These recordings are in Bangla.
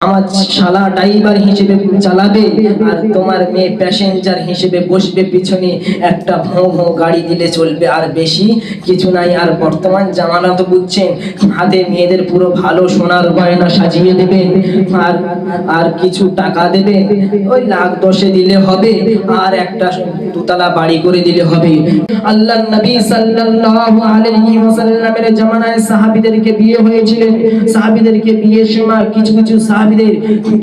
আমার শালা ড্রাইভার হিসেবে চালাবে আর তোমার মেয়ে প্যাসেঞ্জার হিসেবে বসবে পিছনে, একটা ভোঁ ভোঁ গাড়ি দিলে চলবে, আর বেশি কিছু নাই। আর বর্তমান জামানা তো বুঝছেন, হাতে মেয়েদের পুরো ভালো সোনার গয়না সাজিয়ে দেবেন, আর আর কিছু টাকা দেবেন, ওই লাখ 10 দিলে হবে, আর একটা দুতলা বাড়ি করে দিলে হবে। আল্লাহর নবী সাল্লাল্লাহু আলাইহি ওয়াসাল্লামের জামানায় সাহাবীদেরকে বিয়ে হয়েছিলেন। সাহাবীদেরকে বিয়ের সময় কিছু কিছু সাহাবীদের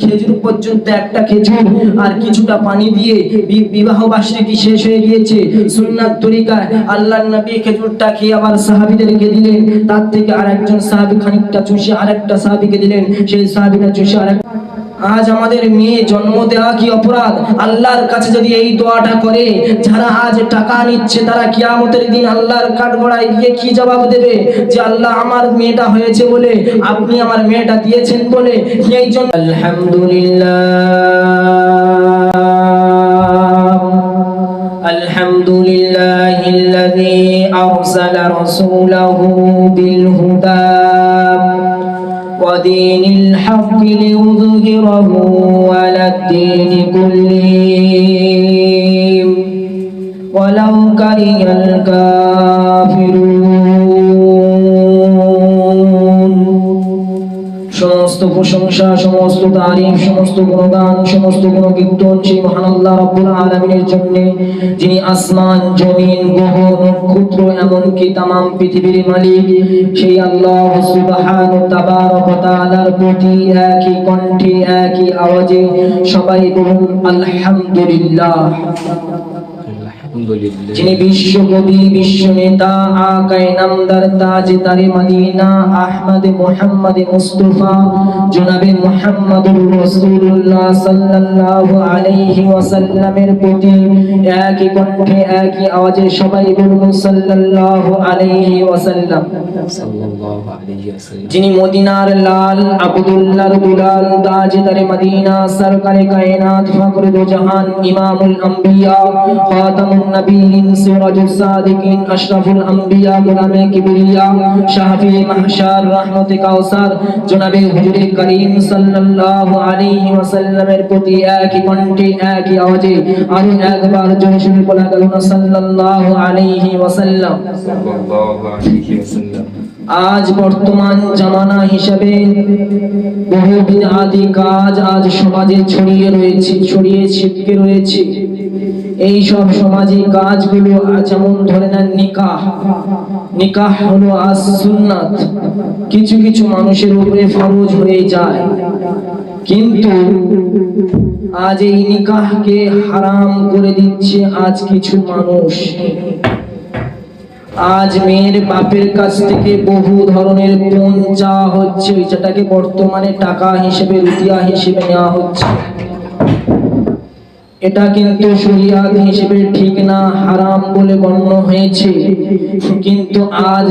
খেজুর পর্যন্ত একটা খেজুর আর কিছুটা পানি দিয়ে বিবাহ বার্ষিকী শেষ হয়ে গিয়েছে। সুন্নাত তরিকায় আল্লাহর নবী খেজুরটা খেয়ে আবার সাহাবীদেরকে দিলেন, তার থেকে আরেকজন সাহাবী খানিকটা চুষে আরেকটা সাহাবীকে দিলেন, সেই সাহাবীটা চুষে আরেক। আজ আমাদের মেয়ে জন্ম দেওয়া কি অপরাধ? আল্লাহর কাছে যদি এই দোয়াটা করে, যারা আজ টাকা নিচ্ছে তারা কিয়ামতের দিন আল্লাহর কাঠগড়ায় গিয়ে কি জবাব দেবে? যে আল্লাহ আমার মেয়েটা হয়েছে বলে, আপনি আমার মেয়েটা দিয়েছেন বলে। এই জন্য আলহামদুলিল্লাহিল্লাযী আরসালা রাসূলাহু বিল হুদা ودين الحق ليظهره على الدين كله ولو كره الكافرون। সমস্ত প্রশংসা, সমস্ত তারিফ, সমস্ত গুণগান, সমস্ত গুণকীর্তন সেই মহান আল্লাহ রাব্বুল আলামিনের জন্য, যিনি আসমান, জমিন, গ্রহ, নক্ষত্র এমনকি তামাম পৃথিবীর মালিক। সেই আল্লাহ সুবহানাহু তাবারাক ওয়া তাআলার প্রতি একই কণ্ঠে একই আওয়াজে সবাই বলুন আলহামদুলিল্লাহ। যিনি বিশ্বকবি, বিশ্ব নেতা, আকায়ে নামদার, তাজদারে মদিনা, আহমদে মুহাম্মদে মুস্তাফা জনাবে মুহাম্মদুর রাসূলুল্লাহ সাল্লাল্লাহু আলাইহি ওয়াসাল্লামের প্রতি একই কণ্ঠে একই আওয়াজে সবাই বলুন সাল্লাল্লাহু আলাইহি ওয়াসাল্লাম। যিনি মদিনার লাল, আব্দুল্লাহর দুলাল, তাজদারে মদিনা, সরকারে কায়নাত, ফখরে দো জাহান, ইমামুল আম্বিয়া, খাতামুন নবীন, সিরাজুস সাদিকিন, আশরাফুল আম্বিয়া, গোলামে কিবরিয়া, শাফি মাহশার, রহমতে কাউসার জনাবে হুজুরে করিম সাল্লাল্লাহু আলাইহি ওয়াসাল্লামের প্রতি একই কণ্ঠে একই আওয়াজে আরো একবার জোরে শুনে বলা গেল না সাল্লাল্লাহু আলাইহি ওয়াসাল্লাম। আজ বর্তমান জামানা হিসাবে বহু বিদআতি কাজ আজ সমাজে ছড়িয়ে ছিটকে রয়েছে। এই সব সামাজিক কাজগুলো যেমন ধরে নেন নিকাহ হলো আজ সুন্নাত, কিছু কিছু মানুষের উপরে ফরজ হয়ে যায়, কিন্তু আজ এই নিকাহকে হারাম করে দিচ্ছে আজ কিছু মানুষ। আজ মেয়ের বাপের কাছ থেকে বহু ধরনের পণ চাওয়া হচ্ছে, যেটাকে বর্তমানে টাকা হিসেবে, রুপিয়া হিসেবে নেওয়া হচ্ছে। এটা কিন্তু শরিয়াত হিসেবে ঠিক না, হারাম বলে গণ্য হয়েছে। কিন্তু আজ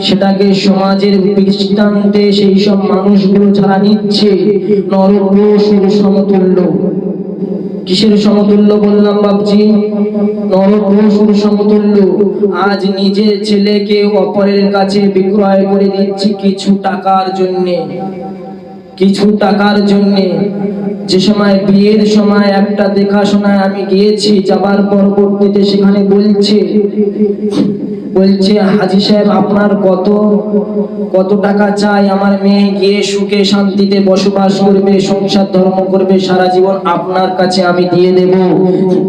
সেটাকে সমাজের দৃষ্টান্তে সেই সব মানুষগুলো যারা নিচ্ছে নরপশুর সমতুল্য। কিসের সমতুল্য বললাম বাপজি? নরপশুর সমতুল্য। আজ নিজের ছেলেকে অপরের কাছে বিক্রয় করে দিচ্ছি কিছু টাকার জন্যে। যে সময় বিয়ের সময় একটা দেখাশোনায় আমি গিয়েছি, যাবার পরবর্তীতে সেখানে বলছে হাজী সাহেব আপনার কত টাকা চাই? আমার মেয়ে গিয়ে সুখে শান্তিতে বসবাস করবে, সংসার ধর্ম করবে, সারা জীবন আপনার কাছে আমি দিয়ে দেব।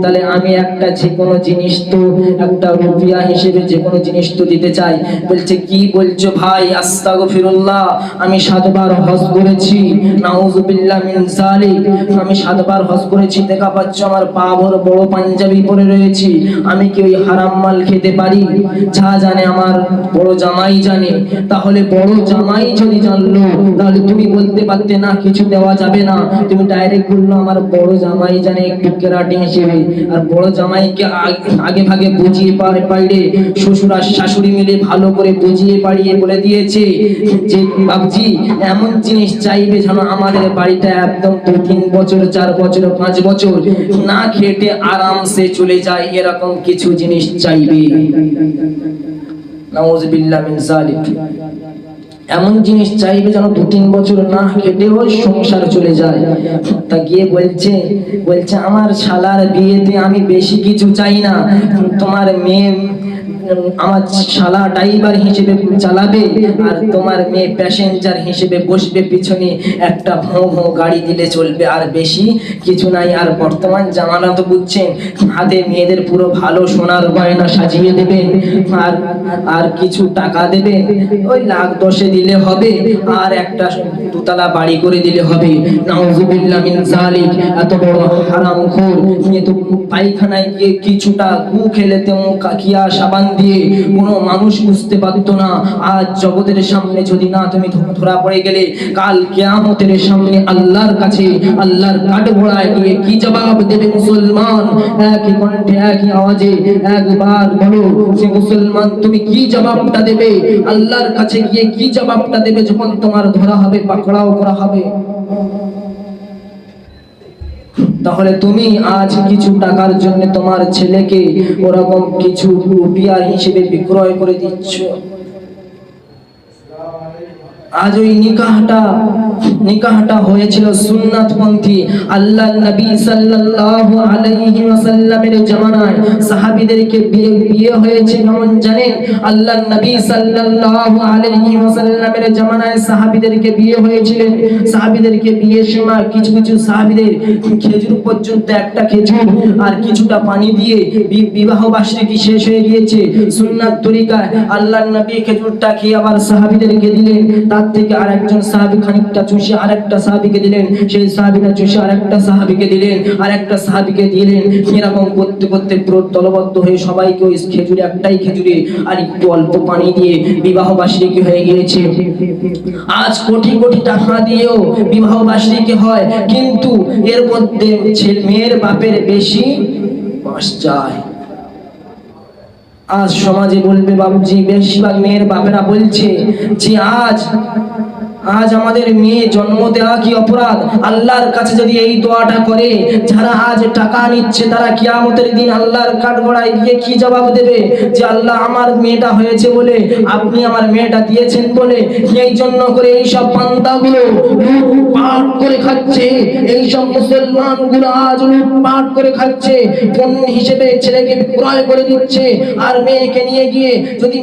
তাহলে আমি একটা যে কোনো জিনিস তো একটা রুপিয়া হিসেবে যে কোনো জিনিস তো দিতে চাই। বলছে কি বলছো ভাই? আস্তাগফিরুল্লাহ, আমি 7 বার হজ করেছি, নাউযুবিল্লাহ মিন যালিক। আমি 7 বার হজ করেছি, দেখা পাচ্ছ আমার পা ভর বড় পাঞ্জাবি পরে রয়েছি, আমি কি ওই হারাম মাল খেতে পারি? যা জানে আমার বড় জামাই জানে। তাহলে বড় জামাই যদি জানলো, তাহলে তুমি বলতে পারতে না কিছু দেওয়া যাবে না, তুমি ডাইরেক্ট বললো আমার বড় জামাই জানে একটু কেরাটি হিসেবে। আর বড় জামাইকে আগে ভাগে বুঝিয়ে পাইলে শ্বশুর আর শাশুড়ি মিলে ভালো করে বুঝিয়ে পাড়িয়ে বলে দিয়েছে যে বাবজি এমন জিনিস চাইবে যেন আমাদের বাড়িটা একদম 2-3 বছর, 4 বছর, 5 বছর না খেটে আরামসে চলে যায়, এরকম কিছু জিনিস চাইবে। নাউযুবিল্লাহ মিন যালিক। এমন জিনিস চাইবে যেন 2-3 বছর না খেটেও সংসার চলে যায়। তা গিয়ে বলছে আমার শালার বিয়েতে আমি বেশি কিছু চাই না, তোমার মেয়ে আমার শালা ড্রাইভার হিসেবে চালাবে আর তোমার মেয়ে প্যাসেঞ্জার হিসেবে বসবে পিছনে, একটা ভোঁ ভোঁ গাড়ি দিলে চলবে, আর বেশি কিছু নাই। আর বর্তমান জামানা তো বুঝছেন, হাতে মেয়েদের পুরো ভালো সোনার গয়না সাজিয়ে দেবেন, আর কিছু টাকা দেবেন, ওই 1,10,000 দিলে হবে, আর একটা 2তলা বাড়ি করে দিলে হবে। নাউজুবিল্লাহ মিন জালিক। এত বড় হারামখোর নিয়ে তো পায়খানায় গিয়ে কিছুটা গু খেলেতে কাকিয়া সাবান দিয়ে কোনো মানুষ বুঝতে পারতো না। আজ জগতের সামনে যদি না তুমি ধরা পড়ে গেলে, কাল কিয়ামতের সামনে আল্লাহর কাছে আল্লাহর কাঠগড়ায় গিয়ে কি জবাব দেবে মুসলমান? একই কণ্ঠে একই আওয়াজে একবার বলো যে মুসলমান তুমি কি জবাবটা দেবে আল্লাহর কাছে গিয়ে? কি জবাবটা দেবে যখন তোমার ধরা হবে, পাকড়াও করা হবে? তাহলে তুমি আজ কিছু টাকার জন্য তোমার ছেলেকে ওরকম কিছু রুপিয়া হিসেবে বিক্রয় করে দিচ্ছ। আজ ওই নিকাহটা হয়েছিল সুন্নাতপন্থী। আল্লাহর নবী সাল্লাল্লাহু আলাইহি ওয়াসাল্লামের জামানায় সাহাবীদেরকে বিয়ে হয়েছে কেমন জানেন? আল্লাহর নবী সাল্লাল্লাহু আলাইহি ওয়াসাল্লামের জামানায় সাহাবীদেরকে বিয়ে হয়েছিলেন। সাহাবীদেরকে বিয়ের সময় কিছু সাহাবীদের খেজুর পর্যন্ত, একটা খেজুর আর কিছুটা পানি দিয়ে বিবাহ বার্ষিকী শেষ হয়ে গিয়েছে সুন্নাত তরিকায়। আল্লাহর নবী খেজুরটা খেয়ে আবার সাহাবীদেরকে দিলেন, তার থেকে আরেকজন সাহাবী খানিকটা চুষে আরেকটা সাহাবীকে দিলেন, সেই সাহাবীটা চুষে আরেকটা সাহাবীকে দিলেন, আরেকটা সাহাবীকে দিলেন। এরকম করতে করতে পুরো দলবদ্ধ হয়ে সবাইকে ওই খেজুরে, একটাই খেজুরে আর একটু অল্প পানি দিয়ে বিবাহ বার্ষিকী হয়ে গিয়েছে। আজ কোটি কোটি টাকা দিয়েও বিবাহ বার্ষিকী হয়, কিন্তু এর মধ্যে মেয়ের বাপের বেশি মাস যায়। আজ সমাজে বলবে বাবুজি, বেশিরভাগ মেয়ের বাপেরা বলছে যে আজ আমাদের মেয়ে জন্ম দেওয়া কি অপরাধ? আল্লাহর কাছে যদি এই দোয়াটা করে, যারা আজ টাকা নিচ্ছে তারা কিয়ামতের দিন আল্লাহর কাঠগড়ায় গিয়ে কি জবাব দেবে? যে আল্লাহ আমার মেয়েটা হয়েছে বলে, আপনি আমার মেয়েটা দিয়েছেন বলে, এই জন্য করে এইসব বান্দাগুলো লুটপাট করে খাচ্ছে, এইসব মুসলমানগুলো আজ লুটপাট করে খাচ্ছে, পণ্য হিসেবে ছেলেকে বিক্রয় করে দিচ্ছে। আর মেয়েকে নিয়ে গিয়ে যদি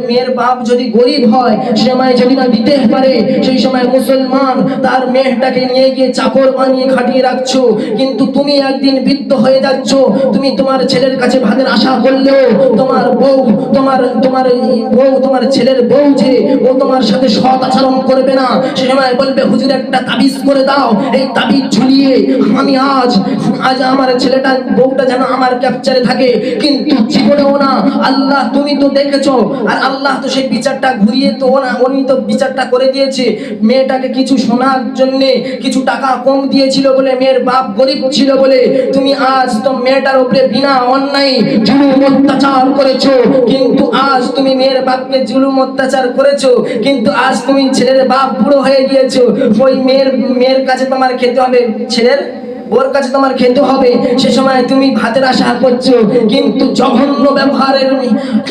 মেয়ের বাপ যদি গরিব হয়, সময় যদি না দিতে পারে, সেই সময় মুসলমান তার মেয়েটাকে নিয়ে গিয়ে চাকর বানিয়ে খাটিয়ে রাখছো। কিন্তু তুমি একদিন বৃদ্ধ হয়ে যাচ্ছ, তুমি তোমার ছেলের কাছে ভাগের আশা করলেও তোমার বউ, তোমার ছেলের বউ যে ও তোমার সাথে সৎ আচরণ করবে না, সে সময় বলবে হুজুর একটা তাবিজ করে দাও, এই তাবিজ ঝুলিয়ে আমি আজ আমার ছেলেটা বউটা যেন আমার ক্যাপচারে থাকে। কিন্তু জীবনেও না। আল্লাহ তুমি তো দেখেছো, আর আল্লাহ তো সেই বিচারটা ঘুরিয়ে তো উনি তো বিচারটা করে দিয়েছে। মেয়েটাকে কিছু শোনার জন্য কিছু টাকা কম দিয়েছিল বলে, মেয়ের বাপ গরিব ছিল বলে, তুমি আজ তো মেয়েটার উপরে বিনা অন্যায় জুলুম অত্যাচার করেছো। কিন্তু আজ তুমি মেয়ের বাপকে জুলুম অত্যাচার করেছো, কিন্তু আজ তুমি ছেলের বাপ বুড়ো হয়ে গিয়েছো। ওই মেয়ের কাছে তোমার খেতে হবে, ছেলের ওর কাছে তোমার খেতে হবে, সে সময় তুমি ভাতের আশা করছো। কিন্তু জঘন্য ব্যবহারের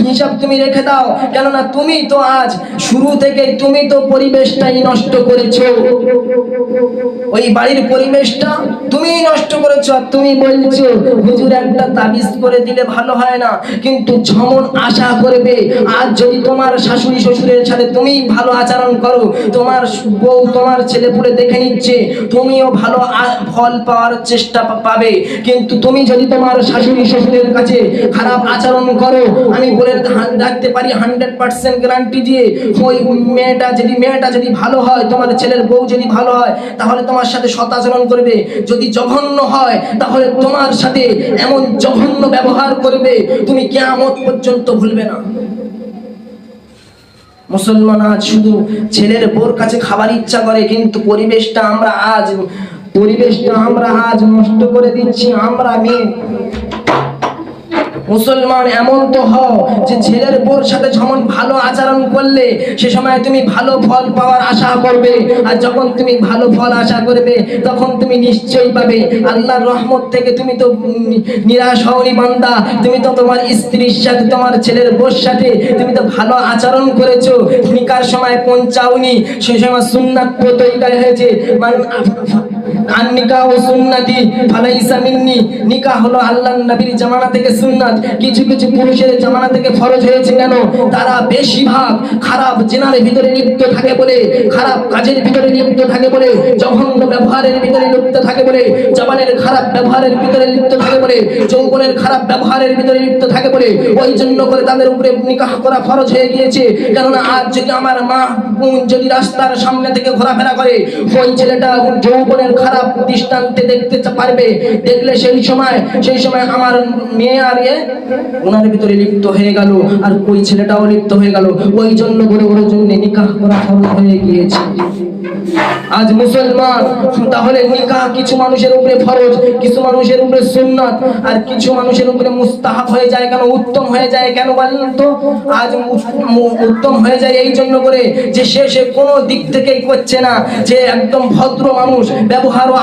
হিসাব তুমি রেখে দাও, কেননা তুমি তো আজ শুরু থেকে তুমি তো পরিবেশটাই নষ্ট করেছো। ওই বাড়ির পরিবেশটা তুমি নষ্ট করেছো। আর তুমি বলছো হুজুর একটা তাবিজ করে দিলে ভালো হয় না? কিন্তু যেমন আশা করবে, আজ যদি তোমার শাশুড়ি শ্বশুরের সাথে তুমি ভালো আচরণ করো, তোমার বউ তোমার ছেলে পুলে দেখে নিচ্ছে, তুমিও ভালো ফল পাওয়ার চেষ্টা পাবে। কিন্তু তুমি যদি তোমার শাশুড়ি শ্বশুরের কাছে খারাপ আচরণ করো, আমি বলে রাখতে পারি 100% গ্যারান্টি দিয়ে, ওই মেয়েটা যদি ভালো হয়, তোমার ছেলের বউ যদি ভালো হয়, তাহলে তোমার সাথে সৎ আচরণ করবে। যদি জঘন্য হয়, তাহলে তোমার সাথে এমন জঘন্য ব্যবহার করবে তুমি কিয়ামত পর্যন্ত ভুলবে না। মুসলমান আজ শুধু ছেলের বউর কাছে খাবার ইচ্ছা করে, কিন্তু পরিবেশটা আমরা আজ নষ্ট করে দিচ্ছি। আমরা মেয়ে মুসলমান এমন তো হও যে ছেলের বোর সাথে যেমন ভালো আচরণ করলে সে সময় তুমি ভালো ফল পাওয়ার আশা করবে, আর যখন তুমি ভালো ফল আশা করবে তখন তুমি নিশ্চয়ই পাবে। আল্লাহর রহমত থেকে তুমি তো নিরাশ হওনি বান্দা, তুমি তো তোমার স্ত্রীর সাথে তোমার ছেলের বোর সাথে তুমি তো ভালো আচরণ করেছো, নিকার সময় পৌঁছাওনি, সেই সময় সুন্নাত তৈরি হয়েছে। নিকাহ ও সুন্নতি ফালাইসা মিন্নি, নিকাহ হলো আল্লাহর নবীর জামানা থেকে সুন্নাত। কিছু কিছু পুরুষের জামানা থেকে ফরজ হয়েছে, কেন? তারা বেশিরভাগ খারাপ জেনার ভিতরে লিপ্ত থাকে বলে, খারাপ কাজের ভিতরে লিপ্ত থাকে বলে, জঘন্য ব্যবহারের ভিতরে লিপ্ত থাকে বলে, জবানের খারাপ ব্যবহারের ভিতরে লিপ্ত থাকে বলে, যৌবনের খারাপ ব্যবহারের ভিতরে লিপ্ত থাকে বলে, ওই জন্য করে তাদের উপরে নিকাহ করা ফরজ হয়ে গিয়েছে। কেননা আজ যদি আমার মা বোন যদি রাস্তার সামনে থেকে ঘোরাফেরা করে, ওই ছেলেটা যৌবনের খারাপ দৃষ্টান্তে দেখতে পারবে, দেখলে সেই সময় আমার মেয়ে আর ওনার ভিতরে লিপ্ত হয়ে গেল, আর ওই ছেলেটাও লিপ্ত হয়ে গেল। ওই জন্য করে ওর জন্য নিকাহ করা ফরজ হয়ে গিয়েছে। আজ মুসলমান তাহলে নিকাহ কিছু মানুষের উপরে ফরজ, কিছু মানুষের উপরে সুন্নাত, আর কিছু মানুষের উপরে মুস্তাহাব হয়ে যায়। কেন? উত্তম হয়ে যায়। কেন বলেন তো? আজ উত্তম হয়ে যায় এই জন্য করে যে সে কোনো দিক থেকেই করছে না, যে একদম ভদ্র মানুষ, ব্যবহার ও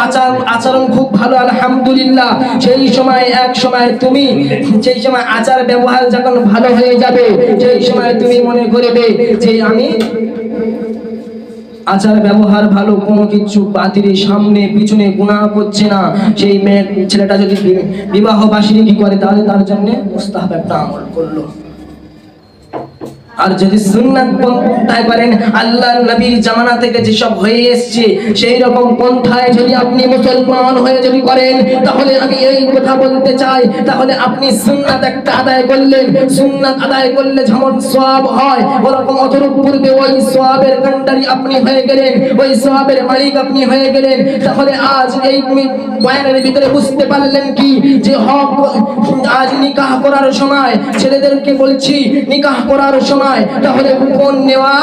আচরণ খুব ভালো, আলহামদুলিল্লাহ। সেই সময় এক সময় তুমি সেই সময় আচার ব্যবহার যখন ভালো হয়ে যাবে, সেই সময় তুমি মনে করবে যে আমি আচার ব্যবহার ভালো, কোনো কিছু বাতিলের সামনে পিছনে গুনাহ করছে না। সেই মেয়ে ছেলেটা যদি বিবাহ বাসিনী কি করে, তাহলে তার জন্য মুস্তাহাব একটা আমল করলো। আর যদি সুন্নাত পন্থায় করেন, আল্লাহর নবীর জামানা থেকে যেসব হয়ে এসেছে সেই রকম পন্থায় যদি আপনি মুসলমান হয়ে যদি করেন, তাহলে আমি এই কথা বলতে চাই, তাহলে আপনি সুন্নাত একটা আদায় করলেন। সুন্নাত আদায় করলে যেমন সওয়াব হয়, ওরকম অতরূপ পূর্বে ওই সওয়াবের কান্ডারি আপনি হয়ে গেলেন, ওই সওয়াবের মালিক আপনি হয়ে গেলেন। তাহলে আজ এই বয়ানের ভিতরে বুঝতে পারলেন কি, যে হক আজ নিকাহ করার সময় ছেলেদেরকে বলছি, নিকাহ করার সময় তাহলে ফোন নেওয়া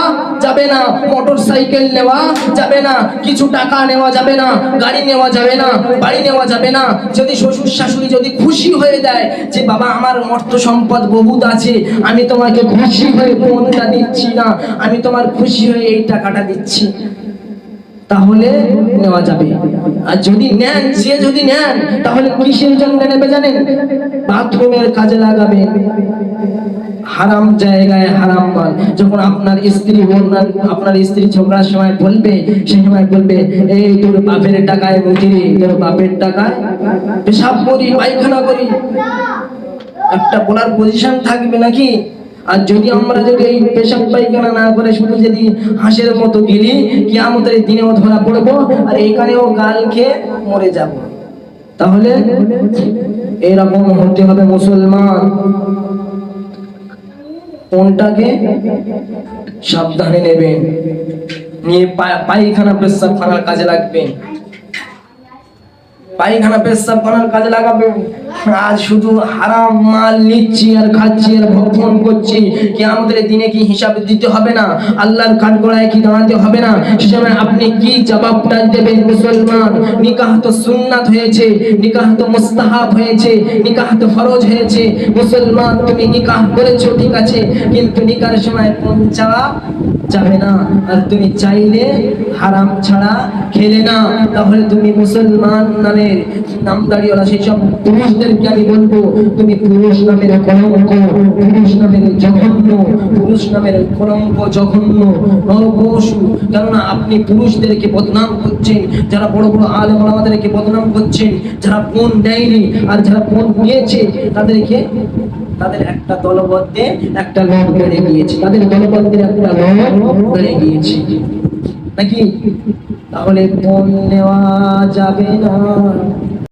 যাবে না, মোটর সাইকেল নেওয়া যাবে না, কিছু টাকা নেওয়া যাবে না, গাড়ি নেওয়া যাবে না, বাড়ি নেওয়া যাবে না। যদি শ্বশুর শাশুড়ি যদি খুশি হয়ে দেয় যে বাবা আমার অর্থ সম্পদ বহুত আছে, আমি তোমাকে খুশি হয়ে ফোনটা দিচ্ছি না, আমি তোমার খুশি হয়ে এই টাকাটা দিচ্ছি, তাহলে নেওয়া যাবে। আর যদি নেন, যদি নেন তাহলে কিসের জন্য নেবে জানেন? বাথরুমের কাজে লাগাবেন, হারাম জায়গায় হারাম মাল। যখন আপনার স্ত্রী ঝগড়ার সময় বলবে, সেই সময় বলবে এই তোর বাপের টাকায় মুটি, তোর বাপের টাকায় পেশাব করি, পায়খানা করি, একটা বলার পজিশন থাকবে নাকি? আর যদি আমরা যদি এই পেশাব পায়খানা না করে শুধু যদি হাঁসের মতো গিলি, কিয়ামতের দিনেও ধরা পড়বো, আর এখানেও গাল খেয়ে মরে যাব। তাহলে এরকম হতে হবে মুসলমান। কোনটাকে সাবধানে নেবেন, নিয়ে পায়খানা পেশাবখানার কাজে লাগবেন, পায়খানা পেশাবখানার কাজে লাগাবেন। আজ শুধু হারাম মাল নিচ্ছি আর খাচ্ছি আর ভক্ষণ করছি, কিয়ামতের দিনে কি হিসাব দিতে হবে না? আল্লাহর কাঠগড়ায় কি দাঁড়াতে হবে না? সে সময় আপনি কি জবাবটা দেবেন? মুসলমান, নিকাহ তো সুন্নাত হয়েছে, নিকাহ তো মুস্তাহাব হয়েছে, নিকাহ তো ফরজ হয়েছে। মুসলমান, তুমি নিকাহ করেছো ঠিক আছে, কিন্তু নিকাহের সময় পৌঁছাওয়া যাবে না, আর তুমি চাইলে হারাম ছাড়া খেলে না, তাহলে তুমি মুসলমান নামের নামদারিওয়ালা সেই সব পুরুষদেরকে আমি বলবো, তুমি পুরুষ নামের কলঙ্ক, পুরুষ নামের জঘন্য, পুরুষ নামের কলঙ্ক, জঘন্য, নরপশু। কেননা আপনি পুরুষদেরকে বদনাম করছেন, যারা বড় বড় আলেম ওলামাদেরকে বদনাম করছেন, যারা ফোন দেয়নি আর যারা ফোন নিয়েছে তাদেরকে, তাদের একটা দলবদ্ধে একটা লোক বেড়ে গিয়েছে, তাদের দলবদ্ধের একটা লোক বেড়ে গিয়েছে নাকি? তাহলে ফোন নেওয়া যাবে না।